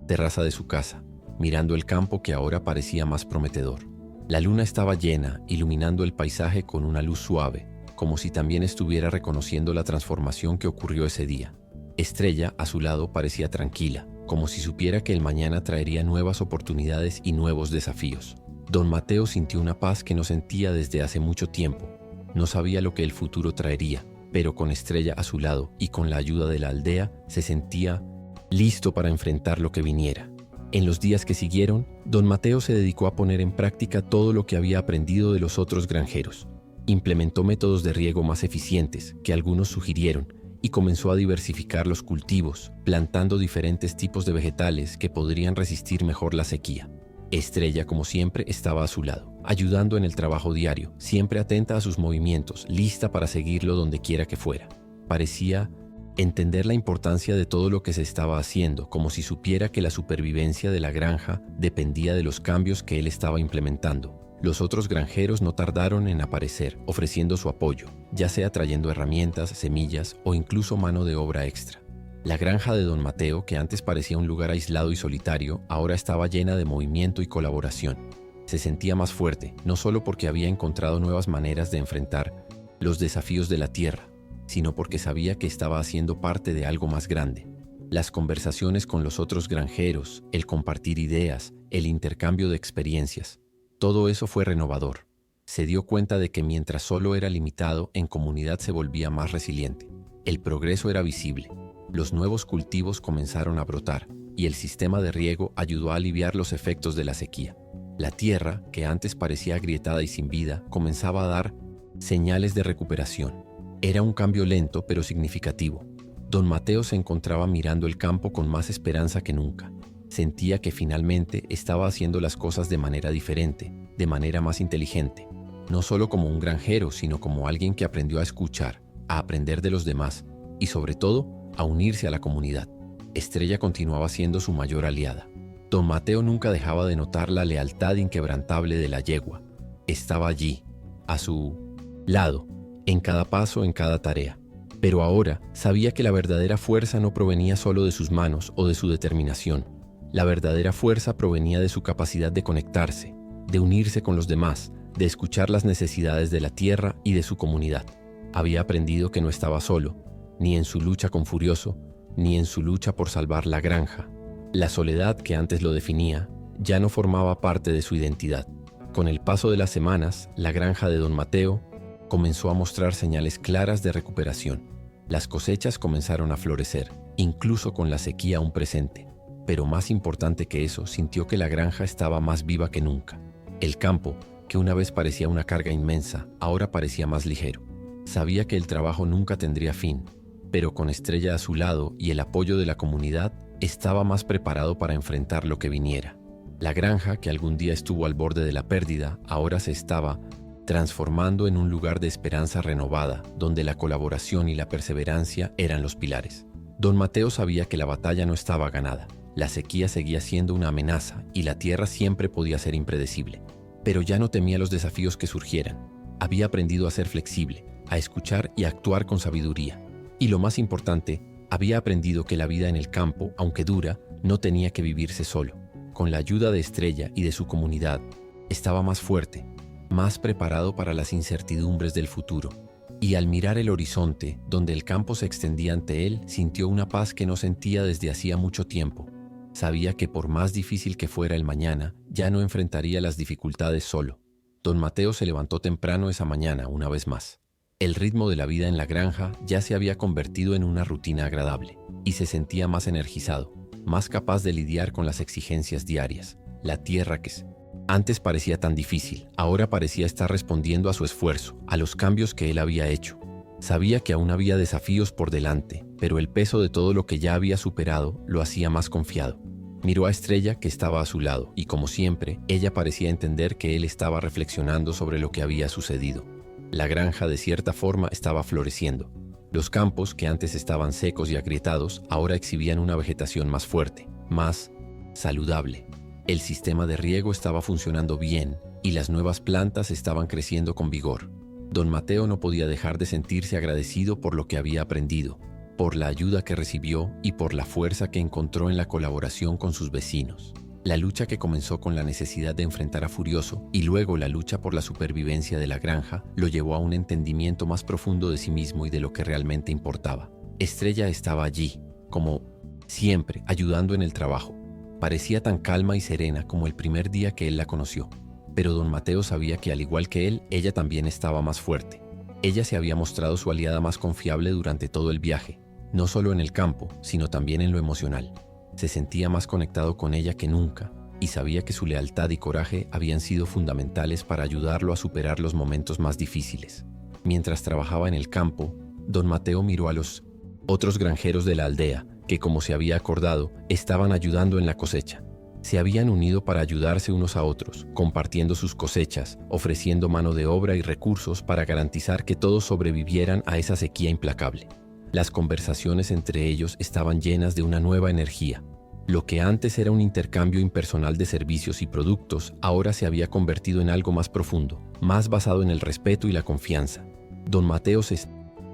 terraza de su casa, mirando el campo que ahora parecía más prometedor. La luna estaba llena, iluminando el paisaje con una luz suave, como si también estuviera reconociendo la transformación que ocurrió ese día. Estrella, a su lado, parecía tranquila, como si supiera que el mañana traería nuevas oportunidades y nuevos desafíos. Don Mateo sintió una paz que no sentía desde hace mucho tiempo. No sabía lo que el futuro traería, pero con Estrella a su lado y con la ayuda de la aldea, se sentía listo para enfrentar lo que viniera. En los días que siguieron, don Mateo se dedicó a poner en práctica todo lo que había aprendido de los otros granjeros. Implementó métodos de riego más eficientes, que algunos sugirieron, y comenzó a diversificar los cultivos, plantando diferentes tipos de vegetales que podrían resistir mejor la sequía. Estrella, como siempre, estaba a su lado, ayudando en el trabajo diario, siempre atenta a sus movimientos, lista para seguirlo donde quiera que fuera. Parecía entender la importancia de todo lo que se estaba haciendo, como si supiera que la supervivencia de la granja dependía de los cambios que él estaba implementando. Los otros granjeros no tardaron en aparecer, ofreciendo su apoyo, ya sea trayendo herramientas, semillas o incluso mano de obra extra. La granja de don Mateo, que antes parecía un lugar aislado y solitario, ahora estaba llena de movimiento y colaboración. Se sentía más fuerte, no solo porque había encontrado nuevas maneras de enfrentar los desafíos de la tierra, sino porque sabía que estaba haciendo parte de algo más grande. Las conversaciones con los otros granjeros, el compartir ideas, el intercambio de experiencias, todo eso fue renovador. Se dio cuenta de que mientras solo era limitado, en comunidad se volvía más resiliente. El progreso era visible. Los nuevos cultivos comenzaron a brotar y el sistema de riego ayudó a aliviar los efectos de la sequía. La tierra, que antes parecía agrietada y sin vida, comenzaba a dar señales de recuperación. Era un cambio lento pero significativo. Don Mateo se encontraba mirando el campo con más esperanza que nunca. Sentía que finalmente estaba haciendo las cosas de manera diferente, de manera más inteligente. No solo como un granjero, sino como alguien que aprendió a escuchar, a aprender de los demás y sobre todo a unirse a la comunidad. Estrella continuaba siendo su mayor aliada. Don Mateo nunca dejaba de notar la lealtad inquebrantable de la yegua. Estaba allí, a su lado, en cada paso, en cada tarea. Pero ahora sabía que la verdadera fuerza no provenía solo de sus manos o de su determinación. La verdadera fuerza provenía de su capacidad de conectarse, de unirse con los demás, de escuchar las necesidades de la tierra y de su comunidad. Había aprendido que no estaba solo, ni en su lucha con Furioso, ni en su lucha por salvar la granja. La soledad que antes lo definía ya no formaba parte de su identidad. Con el paso de las semanas, la granja de Don Mateo comenzó a mostrar señales claras de recuperación. Las cosechas comenzaron a florecer, incluso con la sequía aún presente. Pero más importante que eso, sintió que la granja estaba más viva que nunca. El campo, que una vez parecía una carga inmensa, ahora parecía más ligero. Sabía que el trabajo nunca tendría fin, pero con Estrella a su lado y el apoyo de la comunidad, estaba más preparado para enfrentar lo que viniera. La granja, que algún día estuvo al borde de la pérdida, ahora se estaba transformando en un lugar de esperanza renovada, donde la colaboración y la perseverancia eran los pilares. Don Mateo sabía que la batalla no estaba ganada. La sequía seguía siendo una amenaza y la tierra siempre podía ser impredecible. Pero ya no temía los desafíos que surgieran. Había aprendido a ser flexible, a escuchar y a actuar con sabiduría. Y lo más importante, había aprendido que la vida en el campo, aunque dura, no tenía que vivirse solo. Con la ayuda de Estrella y de su comunidad, estaba más fuerte, más preparado para las incertidumbres del futuro. Y al mirar el horizonte, donde el campo se extendía ante él, sintió una paz que no sentía desde hacía mucho tiempo. Sabía que por más difícil que fuera el mañana, ya no enfrentaría las dificultades solo. Don Mateo se levantó temprano esa mañana, una vez más. El ritmo de la vida en la granja ya se había convertido en una rutina agradable, y se sentía más energizado, más capaz de lidiar con las exigencias diarias. La tierra que antes parecía tan difícil, ahora parecía estar respondiendo a su esfuerzo, a los cambios que él había hecho. Sabía que aún había desafíos por delante, pero el peso de todo lo que ya había superado lo hacía más confiado. Miró a Estrella, que estaba a su lado, y como siempre, ella parecía entender que él estaba reflexionando sobre lo que había sucedido. La granja, de cierta forma, estaba floreciendo. Los campos, que antes estaban secos y agrietados, ahora exhibían una vegetación más fuerte, más saludable. El sistema de riego estaba funcionando bien y las nuevas plantas estaban creciendo con vigor. Don Mateo no podía dejar de sentirse agradecido por lo que había aprendido, por la ayuda que recibió y por la fuerza que encontró en la colaboración con sus vecinos. La lucha que comenzó con la necesidad de enfrentar a Furioso y luego la lucha por la supervivencia de la granja lo llevó a un entendimiento más profundo de sí mismo y de lo que realmente importaba. Estrella estaba allí, como siempre, ayudando en el trabajo. Parecía tan calma y serena como el primer día que él la conoció. Pero don Mateo sabía que al igual que él, ella también estaba más fuerte. Ella se había mostrado su aliada más confiable durante todo el viaje, no solo en el campo, sino también en lo emocional. Se sentía más conectado con ella que nunca y sabía que su lealtad y coraje habían sido fundamentales para ayudarlo a superar los momentos más difíciles. Mientras trabajaba en el campo, don Mateo miró a los otros granjeros de la aldea, que como se había acordado, estaban ayudando en la cosecha. Se habían unido para ayudarse unos a otros, compartiendo sus cosechas, ofreciendo mano de obra y recursos para garantizar que todos sobrevivieran a esa sequía implacable. Las conversaciones entre ellos estaban llenas de una nueva energía. Lo que antes era un intercambio impersonal de servicios y productos, ahora se había convertido en algo más profundo, más basado en el respeto y la confianza. Don Mateo se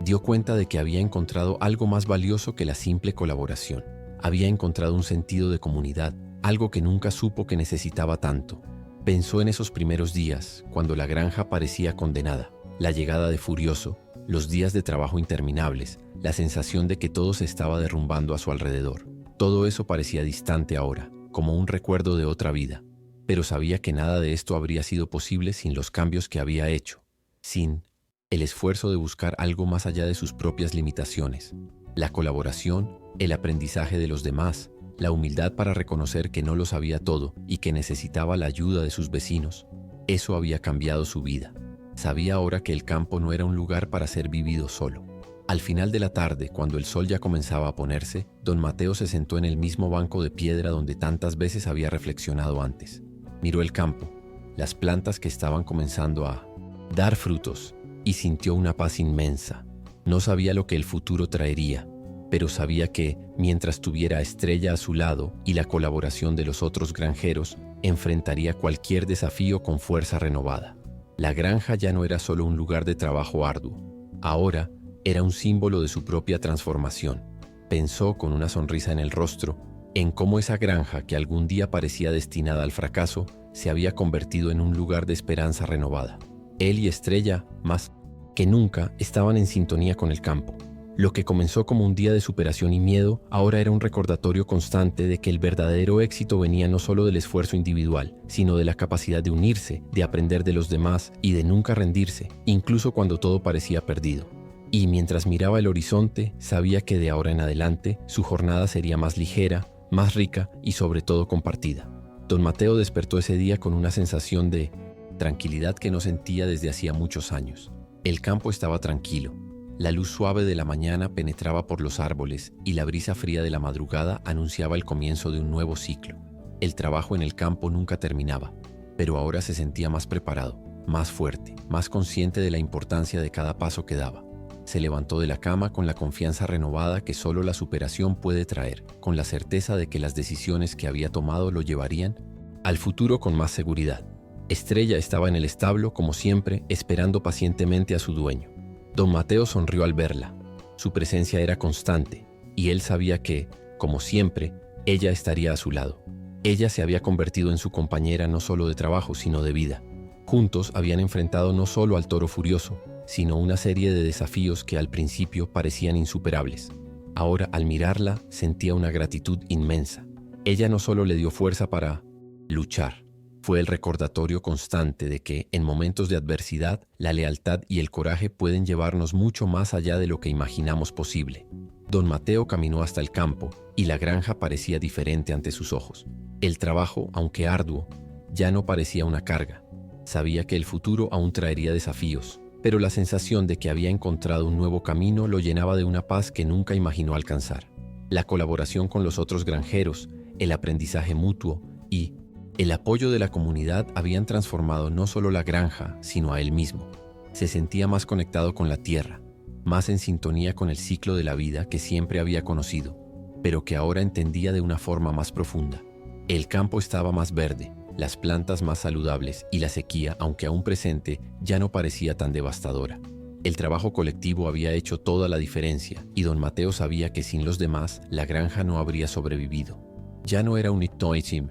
dio cuenta de que había encontrado algo más valioso que la simple colaboración. Había encontrado un sentido de comunidad, algo que nunca supo que necesitaba tanto. Pensó en esos primeros días, cuando la granja parecía condenada, la llegada de Furioso, los días de trabajo interminables, la sensación de que todo se estaba derrumbando a su alrededor. Todo eso parecía distante ahora, como un recuerdo de otra vida, pero sabía que nada de esto habría sido posible sin los cambios que había hecho, sin el esfuerzo de buscar algo más allá de sus propias limitaciones, la colaboración, el aprendizaje de los demás, la humildad para reconocer que no lo sabía todo y que necesitaba la ayuda de sus vecinos. Eso había cambiado su vida. Sabía ahora que el campo no era un lugar para ser vivido solo. Al final de la tarde, cuando el sol ya comenzaba a ponerse, don Mateo se sentó en el mismo banco de piedra donde tantas veces había reflexionado antes. Miró el campo, las plantas que estaban comenzando a dar frutos, y sintió una paz inmensa. No sabía lo que el futuro traería, pero sabía que, mientras tuviera a Estrella a su lado y la colaboración de los otros granjeros, enfrentaría cualquier desafío con fuerza renovada. La granja ya no era solo un lugar de trabajo arduo. Ahora, era un símbolo de su propia transformación. Pensó con una sonrisa en el rostro en cómo esa granja que algún día parecía destinada al fracaso se había convertido en un lugar de esperanza renovada. Él y Estrella, más que nunca, estaban en sintonía con el campo. Lo que comenzó como un día de superación y miedo, ahora era un recordatorio constante de que el verdadero éxito venía no solo del esfuerzo individual, sino de la capacidad de unirse, de aprender de los demás y de nunca rendirse, incluso cuando todo parecía perdido. Y mientras miraba el horizonte, sabía que de ahora en adelante su jornada sería más ligera, más rica y sobre todo compartida. Don Mateo despertó ese día con una sensación de tranquilidad que no sentía desde hacía muchos años. El campo estaba tranquilo. La luz suave de la mañana penetraba por los árboles y la brisa fría de la madrugada anunciaba el comienzo de un nuevo ciclo. El trabajo en el campo nunca terminaba, pero ahora se sentía más preparado, más fuerte, más consciente de la importancia de cada paso que daba. Se levantó de la cama con la confianza renovada que solo la superación puede traer, con la certeza de que las decisiones que había tomado lo llevarían al futuro con más seguridad. Estrella estaba en el establo, como siempre, esperando pacientemente a su dueño. Don Mateo sonrió al verla. Su presencia era constante, y él sabía que, como siempre, ella estaría a su lado. Ella se había convertido en su compañera no solo de trabajo, sino de vida. Juntos habían enfrentado no solo al toro furioso, sino una serie de desafíos que al principio parecían insuperables. Ahora, al mirarla, sentía una gratitud inmensa. Ella no solo le dio fuerza para luchar, fue el recordatorio constante de que, en momentos de adversidad, la lealtad y el coraje pueden llevarnos mucho más allá de lo que imaginamos posible. Don Mateo caminó hasta el campo, y la granja parecía diferente ante sus ojos. El trabajo, aunque arduo, ya no parecía una carga. Sabía que el futuro aún traería desafíos, pero la sensación de que había encontrado un nuevo camino lo llenaba de una paz que nunca imaginó alcanzar. La colaboración con los otros granjeros, el aprendizaje mutuo y el apoyo de la comunidad habían transformado no solo la granja, sino a él mismo. Se sentía más conectado con la tierra, más en sintonía con el ciclo de la vida que siempre había conocido, pero que ahora entendía de una forma más profunda. El campo estaba más verde, las plantas más saludables y la sequía, aunque aún presente, ya no parecía tan devastadora. El trabajo colectivo había hecho toda la diferencia y don Mateo sabía que sin los demás la granja no habría sobrevivido. Ya no era un Itoichim,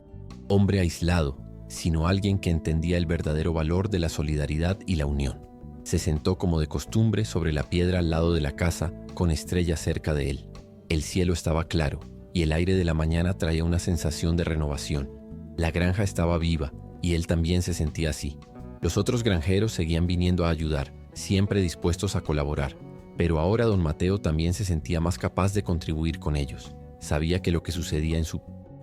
hombre aislado, sino alguien que entendía el verdadero valor de la solidaridad y la unión. Se sentó como de costumbre sobre la piedra al lado de la casa, con Estrella cerca de él. El cielo estaba claro y el aire de la mañana traía una sensación de renovación. La granja estaba viva y él también se sentía así. Los otros granjeros seguían viniendo a ayudar, siempre dispuestos a colaborar, pero ahora don Mateo también se sentía más capaz de contribuir con ellos. Sabía que lo que sucedía en su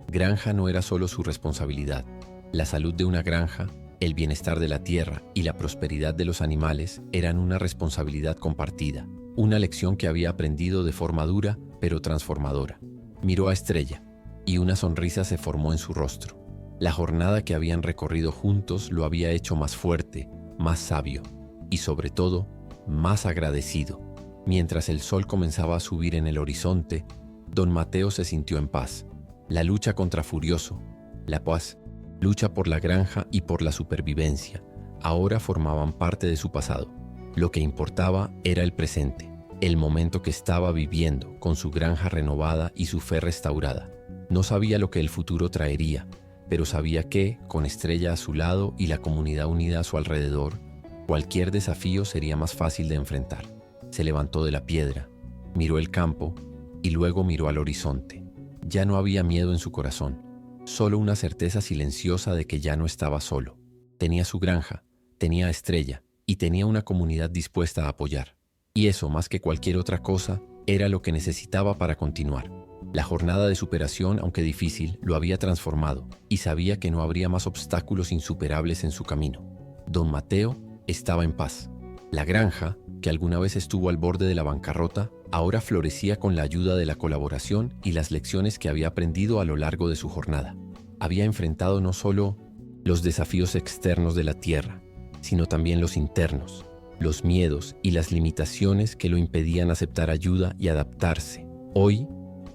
granja no era solo su responsabilidad. La salud de una granja, el bienestar de la tierra y la prosperidad de los animales eran una responsabilidad compartida, una lección que había aprendido de forma dura pero transformadora. Miró a Estrella y una sonrisa se formó en su rostro. La jornada que habían recorrido juntos lo había hecho más fuerte, más sabio y sobre todo, más agradecido. Mientras el sol comenzaba a subir en el horizonte, don Mateo se sintió en paz. La lucha contra Furioso, la paz, lucha por la granja y por la supervivencia, ahora formaban parte de su pasado. Lo que importaba era el presente, el momento que estaba viviendo con su granja renovada y su fe restaurada. No sabía lo que el futuro traería, pero sabía que, con Estrella a su lado y la comunidad unida a su alrededor, cualquier desafío sería más fácil de enfrentar. Se levantó de la piedra, Miró el campo y luego miró al horizonte. Ya no había miedo en su corazón, solo una certeza silenciosa de que ya no estaba solo. Tenía su granja, tenía a Estrella y tenía una comunidad dispuesta a apoyar. Y eso, más que cualquier otra cosa, era lo que necesitaba para continuar. La jornada de superación, aunque difícil, lo había transformado y sabía que no habría más obstáculos insuperables en su camino. Don Mateo estaba en paz. La granja, que alguna vez estuvo al borde de la bancarrota, ahora florecía con la ayuda de la colaboración y las lecciones que había aprendido a lo largo de su jornada. Había enfrentado no solo los desafíos externos de la tierra, sino también los internos, los miedos y las limitaciones que lo impedían aceptar ayuda y adaptarse. Hoy,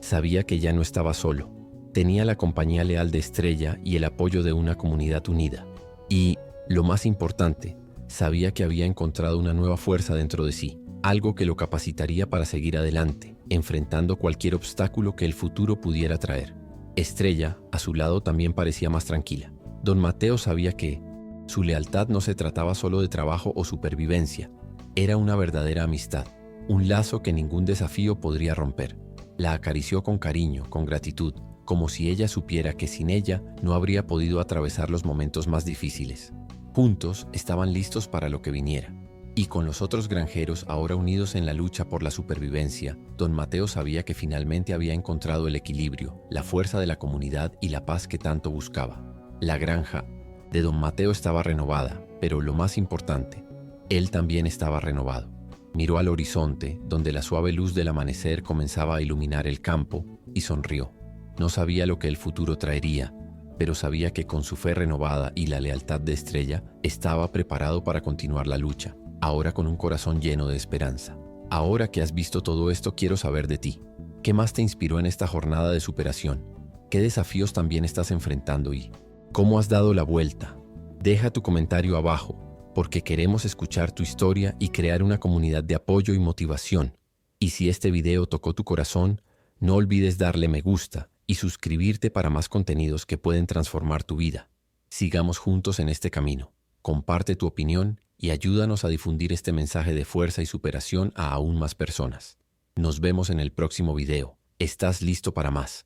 sabía que ya no estaba solo. Tenía la compañía leal de Estrella y el apoyo de una comunidad unida. Y, lo más importante, sabía que había encontrado una nueva fuerza dentro de sí, algo que lo capacitaría para seguir adelante, enfrentando cualquier obstáculo que el futuro pudiera traer. Estrella, a su lado, también parecía más tranquila. Don Mateo sabía que su lealtad no se trataba solo de trabajo o supervivencia, era una verdadera amistad, un lazo que ningún desafío podría romper. La acarició con cariño, con gratitud, como si ella supiera que sin ella no habría podido atravesar los momentos más difíciles. Juntos estaban listos para lo que viniera. Y con los otros granjeros ahora unidos en la lucha por la supervivencia, don Mateo sabía que finalmente había encontrado el equilibrio, la fuerza de la comunidad y la paz que tanto buscaba. La granja de don Mateo estaba renovada, pero lo más importante, él también estaba renovado. Miró al horizonte, donde la suave luz del amanecer comenzaba a iluminar el campo, y sonrió. No sabía lo que el futuro traería, pero sabía que con su fe renovada y la lealtad de Estrella, estaba preparado para continuar la lucha, ahora con un corazón lleno de esperanza. Ahora que has visto todo esto, quiero saber de ti. ¿Qué más te inspiró en esta jornada de superación? ¿Qué desafíos también estás enfrentando y cómo has dado la vuelta? Deja tu comentario abajo, porque queremos escuchar tu historia y crear una comunidad de apoyo y motivación. Y si este video tocó tu corazón, no olvides darle me gusta y suscribirte para más contenidos que pueden transformar tu vida. Sigamos juntos en este camino. Comparte tu opinión y ayúdanos a difundir este mensaje de fuerza y superación a aún más personas. Nos vemos en el próximo video. ¿Estás listo para más?